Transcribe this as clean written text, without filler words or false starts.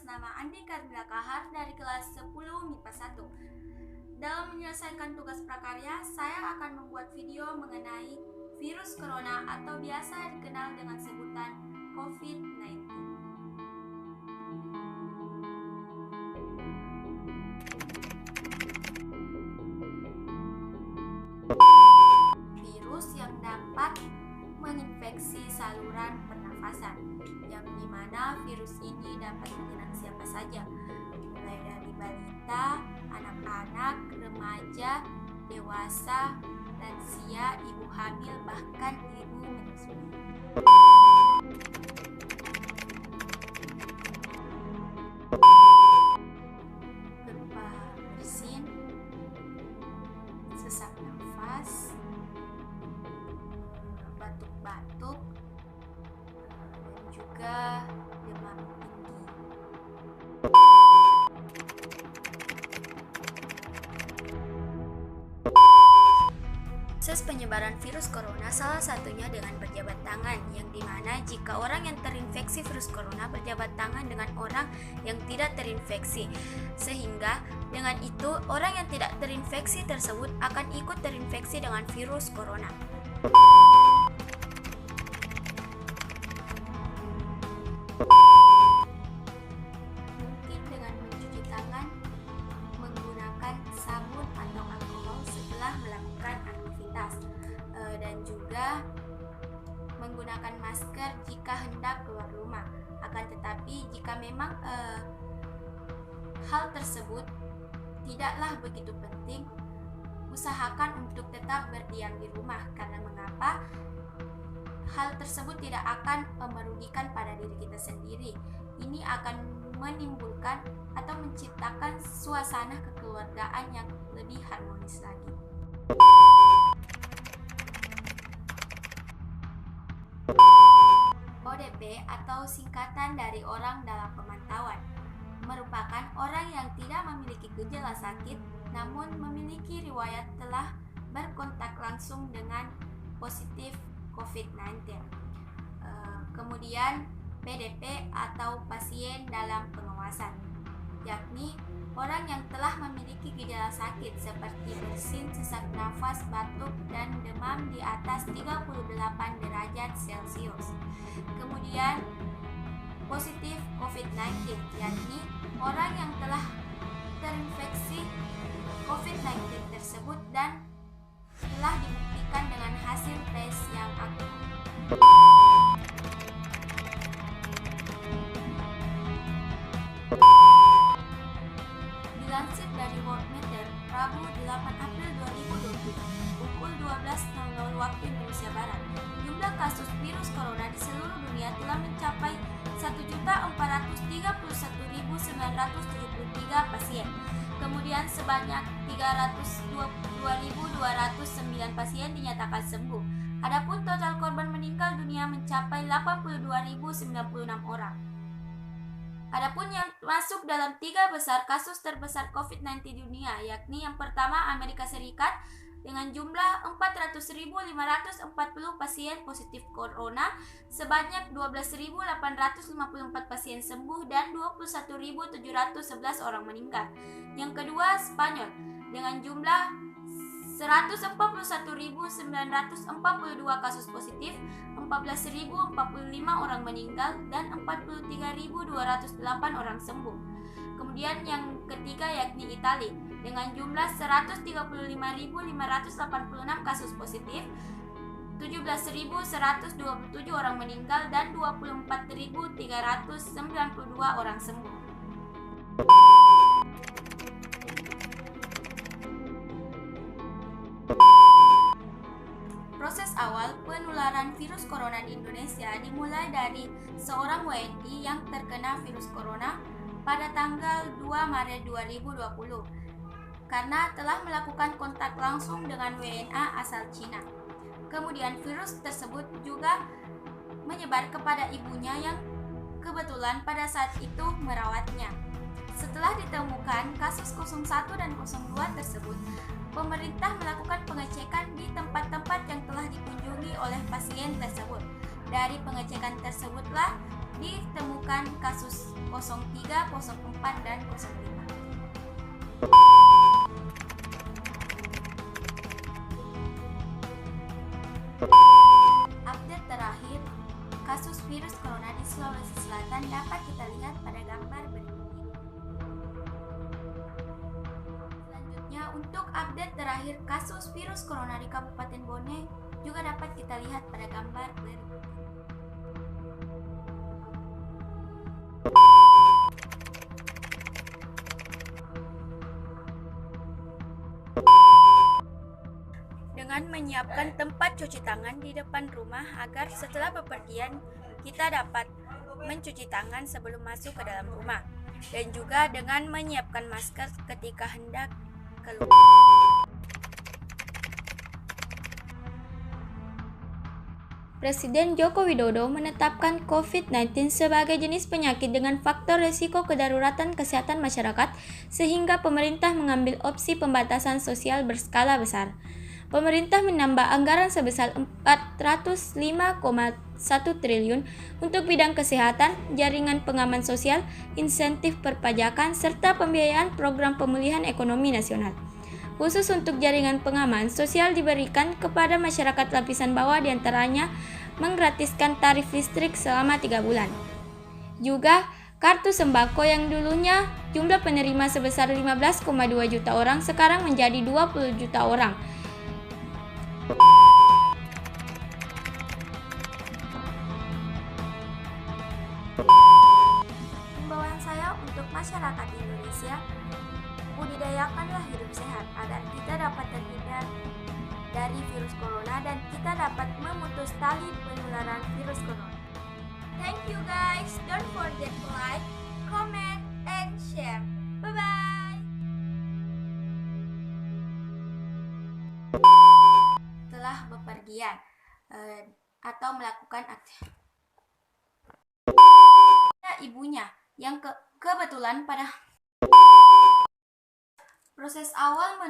atas nama Andi Karmila Kahar dari kelas 10 MIPA 1. Dalam menyelesaikan tugas prakarya, saya akan membuat video mengenai virus corona atau biasa dikenal dengan sebutan COVID-19. Virus yang dapat menginfeksi saluran pernafasan, yang dimana virus ini dapat menyerang siapa saja, mulai dari balita, anak-anak, remaja, dewasa, lansia, ibu hamil, bahkan ibu menyusui. Berupa bersin, sesak nafas, batuk-batuk, dan juga demam tinggi. Proses penyebaran virus corona salah satunya dengan berjabat tangan, yang dimana jika orang yang terinfeksi virus corona berjabat tangan dengan orang yang tidak terinfeksi, sehingga dengan itu orang yang tidak terinfeksi tersebut akan ikut terinfeksi dengan virus corona. Mungkin dengan mencuci tangan, menggunakan sabun atau alkohol setelah melakukan aktivitas, dan juga menggunakan masker jika hendak keluar rumah. Akan tetapi jika memang hal tersebut tidaklah begitu penting, usahakan untuk tetap berdiam di rumah. Karena mengapa? Hal tersebut tidak akan merugikan pada diri kita sendiri. Ini akan menimbulkan atau menciptakan suasana kekeluargaan yang lebih harmonis lagi. ODP atau singkatan dari orang dalam pemantauan merupakan orang yang tidak memiliki gejala sakit namun memiliki riwayat telah berkontak langsung dengan positif COVID-19. Kemudian PDP atau pasien dalam pengawasan, yakni orang yang telah memiliki gejala sakit seperti bersin, sesak nafas, batuk, dan demam di atas 38 derajat Celcius. Kemudian positif COVID-19, yakni orang yang telah terinfeksi COVID-19 tersebut dan telah dibuktikan dengan hasil tes yang akurat. Dilansir dari Worldmeter, Rabu 8 April 2020, pukul 12.00 waktu Indonesia Barat, jumlah kasus virus corona di seluruh dunia telah mencapai 1.431.973 pasien. Kemudian sebanyak 322.209 pasien dinyatakan sembuh. Adapun total korban meninggal dunia mencapai 82.096 orang. Adapun yang masuk dalam 3 besar kasus terbesar COVID-19 di dunia, yakni yang pertama Amerika Serikat dengan jumlah 400.540 pasien positif corona, sebanyak 12.854 pasien sembuh dan 21.711 orang meninggal. Yang kedua Spanyol dengan jumlah 141.942 kasus positif, 14.045 orang meninggal dan 43.208 orang sembuh. Kemudian yang ketiga yakni Italia dengan jumlah 135.586 kasus positif, 17.127 orang meninggal dan 24.392 orang sembuh. Proses awal penularan virus corona di Indonesia dimulai dari seorang WNI yang terkena virus corona pada tanggal 2 Maret 2020 karena telah melakukan kontak langsung dengan WNA asal Cina. Kemudian virus tersebut juga menyebar kepada ibunya yang kebetulan pada saat itu merawatnya. Setelah ditemukan kasus 01 dan 02 tersebut, pemerintah melakukan pengecekan di tempat-tempat yang telah dikunjungi oleh pasien tersebut. Dari pengecekan tersebutlah ditemukan kasus 03, 04, dan 05. Update terakhir, kasus virus corona di Sulawesi Selatan dapat kita lihat pada gambar berikut ini. Selanjutnya, untuk update terakhir kasus virus corona di Kabupaten Bone juga dapat kita lihat pada gambar berikut ini. Dengan menyiapkan tempat cuci tangan di depan rumah agar setelah bepergian kita dapat mencuci tangan sebelum masuk ke dalam rumah, dan juga dengan menyiapkan masker ketika hendak keluar. Presiden Joko Widodo menetapkan COVID-19 sebagai jenis penyakit dengan faktor risiko kedaruratan kesehatan masyarakat, sehingga pemerintah mengambil opsi pembatasan sosial berskala besar. Pemerintah menambah anggaran sebesar 405,1 triliun untuk bidang kesehatan, jaringan pengaman sosial, insentif perpajakan, serta pembiayaan program pemulihan ekonomi nasional. Khusus untuk jaringan pengaman sosial diberikan kepada masyarakat lapisan bawah, diantaranya menggratiskan tarif listrik selama 3 bulan. Juga kartu sembako yang dulunya jumlah penerima sebesar 15,2 juta orang sekarang menjadi 20 juta orang. Himbauan saya untuk masyarakat Indonesia, budidayakanlah hidup sehat agar kita dapat terhindar dari virus corona dan kita dapat memutus tali penularan virus corona. Thank you guys. Don't forget to like, comment, and share. Bye-bye. Telah bepergian atau melakukan aktivitas ibunya yang kebetulan pada proses awal